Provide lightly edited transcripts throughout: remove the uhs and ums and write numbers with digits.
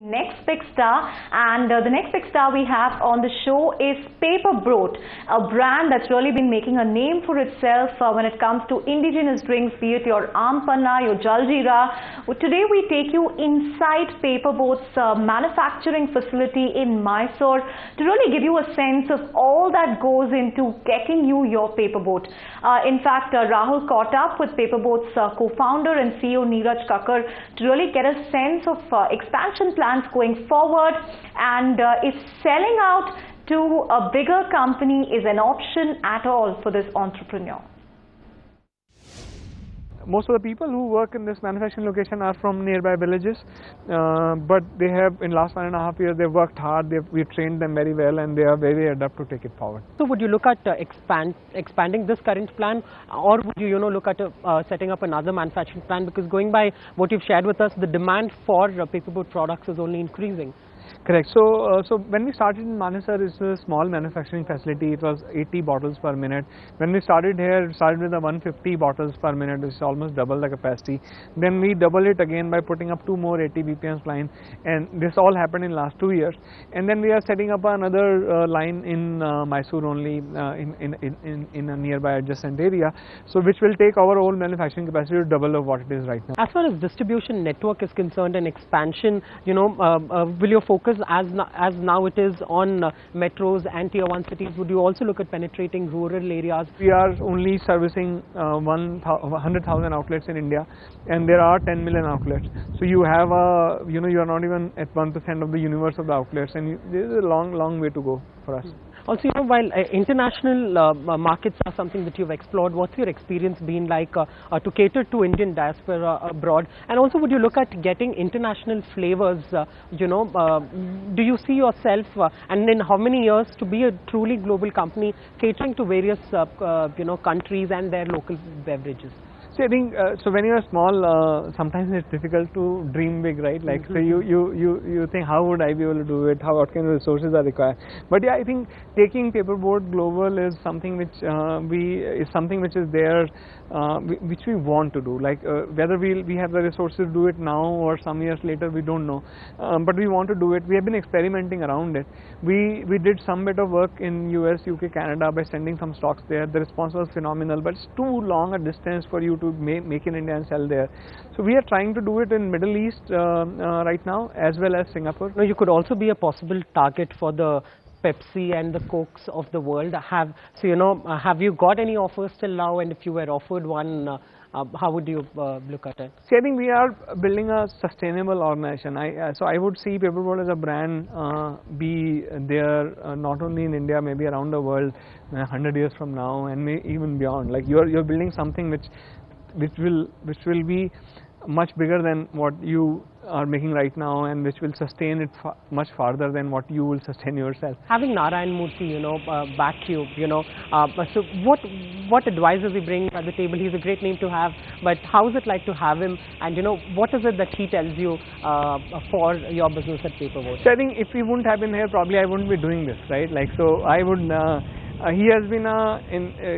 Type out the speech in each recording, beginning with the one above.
Next big star, and the next big star we have on the show is Paper Boat, a brand that's really been making a name for itself when it comes to indigenous drinks, be it your Aaam Panna, your Jal jeera. Well, today we take you inside Paper Boat's manufacturing facility in Mysore to really give you a sense of all that goes into getting you your Paper Boat. In fact, Rahul caught up with Paper Boat's co-founder and CEO Neeraj Kakkar to really get a sense of expansion plans going forward, and if selling out to a bigger company is an option at all for this entrepreneur. Most of the people who work in this manufacturing location are from nearby villages, but they have, in last 1.5 years, they've worked hard, we've trained them very well, and they are very adept to take it forward. So would you look at expanding this current plan, or would you, look at setting up another manufacturing plan? Because going by what you've shared with us, the demand for paperboard products is only increasing. Correct. So when we started in Manesar, it's a small manufacturing facility. It was 80 bottles per minute. When we started here, it started with 150 bottles per minute, which is almost double the capacity. Then we double it again by putting up 2 more 80 BPM line, and this all happened in last 2 years. And then we are setting up another line in Mysore only, in a nearby adjacent area, so which will take our whole manufacturing capacity to double of what it is right now. As far as distribution network is concerned and expansion, will your focus as now it is on metros and tier 1 cities, would you also look at penetrating rural areas? We are only servicing 100,000 outlets in India, and there are 10 million outlets. So you have you are not even at 1% of the universe of the outlets, and there is a long way to go for us. Also, while international markets are something that you've explored, what's your experience been like to cater to Indian diaspora abroad? And also, would you look at getting international flavors? Do you see yourself, and in how many years, to be a truly global company catering to various countries and their local beverages? See, I think so. When you are small, sometimes it's difficult to dream big, right? Like, so you think, how would I be able to do it? What kind of resources are required? But yeah, I think taking paperboard global is something which which is there, which we want to do. Like whether we have the resources to do it now or some years later, we don't know. But we want to do it. We have been experimenting around it. We did some bit of work in US, UK, Canada by sending some stocks there. The response was phenomenal, but it's too long a distance for you to make in India and sell there. So we are trying to do it in Middle East right now, as well as Singapore. No, you could also be a possible target for the Pepsi and the Cokes of the world. Have you got any offers till now? And if you were offered one, how would you look at it? See, I think we are building a sustainable organization. So I would see Paperboard as a brand be there not only in India, maybe around the world 100 years from now, and even beyond. Like you're building something which will be much bigger than what you are making right now, and which will sustain it much farther than what you will sustain yourself. Having Narayan Murthy, back you, so what advice does he bring at the table? He's a great name to have, but how is it like to have him, and what is it that he tells you for your business at Paperboard? So I think if he wouldn't have been here, probably I wouldn't be doing this, right? Like, so I would, he has been an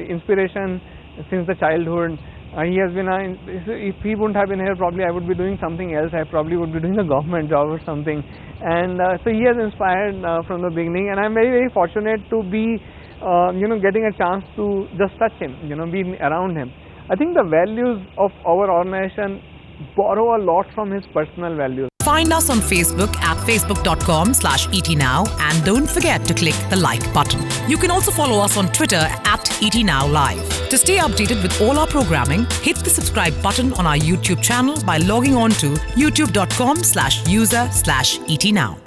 inspiration since the childhood. He has been if he wouldn't have been here, probably I would be doing something else. I probably would be doing a government job or something. And so he has inspired from the beginning, and I'm very, very fortunate to be, getting a chance to just touch him, be around him. I think the values of our organization borrow a lot from his personal values. Find us on Facebook at facebook.com/etnow, and don't forget to click the like button. You can also follow us on Twitter at etnowlive. To stay updated with all our programming, hit the subscribe button on our YouTube channel by logging on to youtube.com/user/etnow.